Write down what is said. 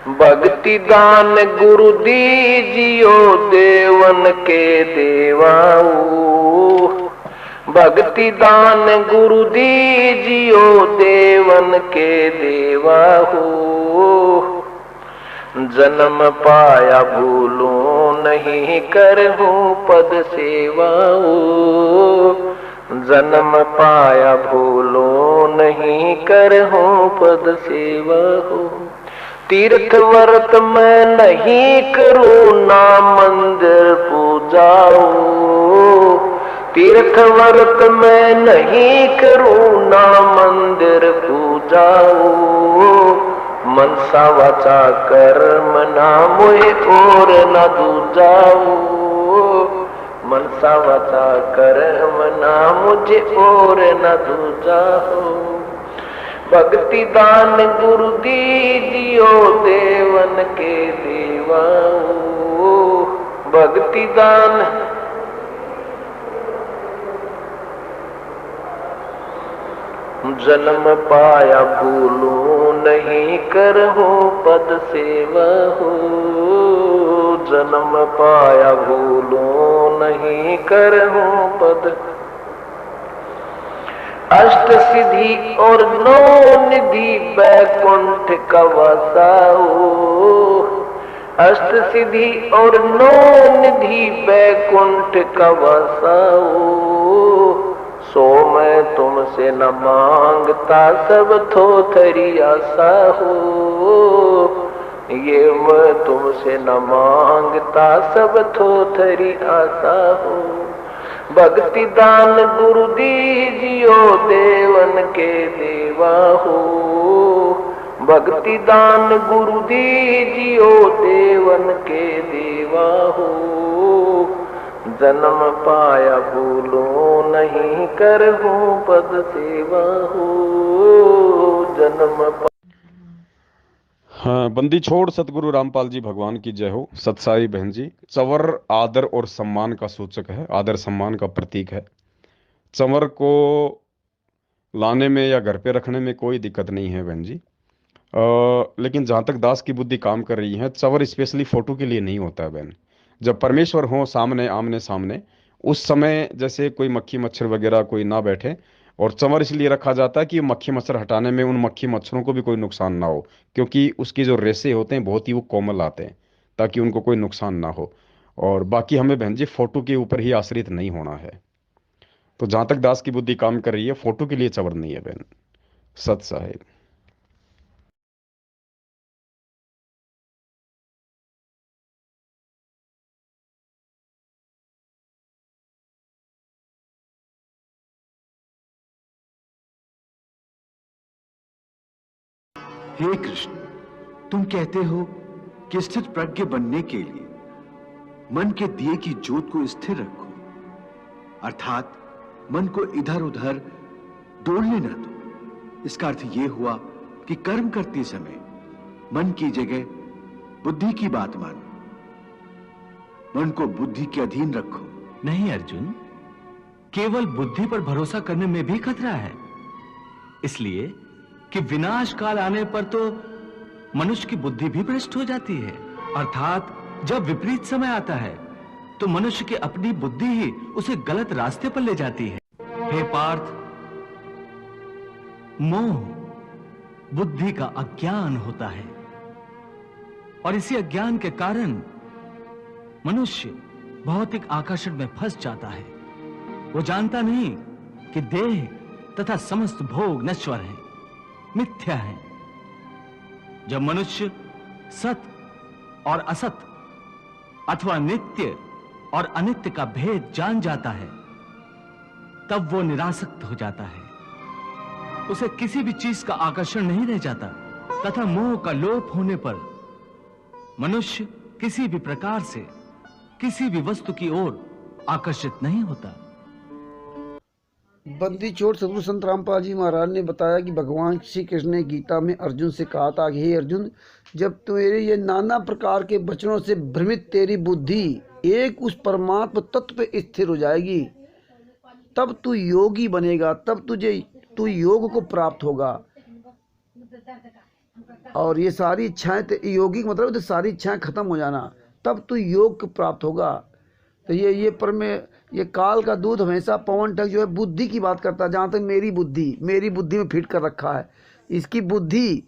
भक्ति दान गुरु दीजियो देवन के देवाऊ। भक्ति दान गुरु दीजियो देवन के देवाहू। जन्म पाया भूलूं नहीं करहूं पद सेवाऊ। जन्म पाया भूलूं नहीं करहूं पद सेवाऊ। तीर्थ व्रत मैं नहीं करूं ना मंदिर पूजाऊं। तीर्थ व्रत मैं नहीं करूं ना मंदिर पूजाऊं। मनसा वाचा कर्म ना मोहे और न दूजाऊं। मनसा वाचा कर्म ना मुझे और न दूजाऊं। भक्ति दान गुरु दीजियो देवन के देवाऊ। भक्ति दान जन्म पाया भूलूं नहीं करहूं पद सेवा हो। जन्म पाया भूलूं नहीं करहूं पद। अष्ट सिद्धि और नौ निधि बैकुंठ का वासाओ। अष्ट सिद्धि और नौ निधि बैकुंठ का वासाओ। सो मैं तुमसे न मांगता सब थोथरी आशा हो। ये मैं तुमसे न मांगता सब थोथरी आशा हो। भक्ति दान गुरु दीजियो देवन के देवा हो। भक्ति दान गुरु दीजियो देवन के देवा हो। जन्म पाया भूलूं नहीं करहूं पद सेवा हो। जन्म हाँ, बंदी छोड़ सतगुरु रामपाल जी भगवान की जय हो। सतसाई बहन जी, चंवर आदर और सम्मान का सूचक है, आदर सम्मान का प्रतीक है। चंवर को लाने में या घर पे रखने में कोई दिक्कत नहीं है बहन जी। लेकिन जहाँ तक दास की बुद्धि काम कर रही है, चंवर स्पेशली फोटो के लिए नहीं होता है बहन। जब परमेश्वर हो सामने, आमने सामने, उस समय जैसे कोई मक्खी मच्छर वगैरह कोई ना बैठे। और चंवर इसलिए रखा जाता है कि मक्खी मच्छर हटाने में उन मक्खी मच्छरों को भी कोई नुकसान ना हो, क्योंकि उसकी जो रेशे होते हैं बहुत ही वो कोमल आते हैं, ताकि उनको कोई नुकसान ना हो। और बाकी हमें बहन जी फोटो के ऊपर ही आश्रित नहीं होना है। तो जहां तक दास की बुद्धि काम कर रही है, फोटो के लिए चंवर नहीं है बहन। सत साहेब। हे कृष्ण, तुम कहते हो कि स्थित प्रज्ञ बनने के लिए मन के दिए की ज्योत को स्थिर रखो, अर्थात मन को इधर उधर डोलने न दो। इसका अर्थ यह हुआ कि कर्म करते समय मन की जगह बुद्धि की बात मानो, मन को बुद्धि के अधीन रखो। नहीं अर्जुन, केवल बुद्धि पर भरोसा करने में भी खतरा है। इसलिए कि विनाश काल आने पर तो मनुष्य की बुद्धि भी भ्रष्ट हो जाती है। अर्थात जब विपरीत समय आता है तो मनुष्य की अपनी बुद्धि ही उसे गलत रास्ते पर ले जाती है। हे पार्थ, मोह बुद्धि का अज्ञान होता है, और इसी अज्ञान के कारण मनुष्य भौतिक आकर्षण में फंस जाता है। वो जानता नहीं कि देह तथा समस्त भोग नश्वर हैं, मिथ्या है। जब मनुष्य सत और असत अथवा नित्य और अनित्य का भेद जान जाता है, तब वो निरासक्त हो जाता है। उसे किसी भी चीज का आकर्षण नहीं रह जाता, तथा मोह का लोप होने पर मनुष्य किसी भी प्रकार से किसी भी वस्तु की ओर आकर्षित नहीं होता। बंदी छोड़ सतगुरु संत रामपाल जी महाराज ने बताया कि भगवान श्री कृष्ण ने गीता में अर्जुन से कहा था कि हे अर्जुन, जब तेरे ये नाना प्रकार के वचनों से भ्रमित तेरी बुद्धि एक उस परमात्मा तत्व पे स्थिर हो जाएगी, तब तू योगी बनेगा, तब तू योग को प्राप्त होगा। और ये सारी इच्छाएं, योगिक मतलब तो सारी इच्छाएं खत्म हो जाना, तब तू योग को प्राप्त होगा। तो ये पर में ये काल का दूत हमेशा पवन ठग जो है बुद्धि की बात करता है। जहाँ तक मेरी बुद्धि में फिट कर रखा है, इसकी बुद्धि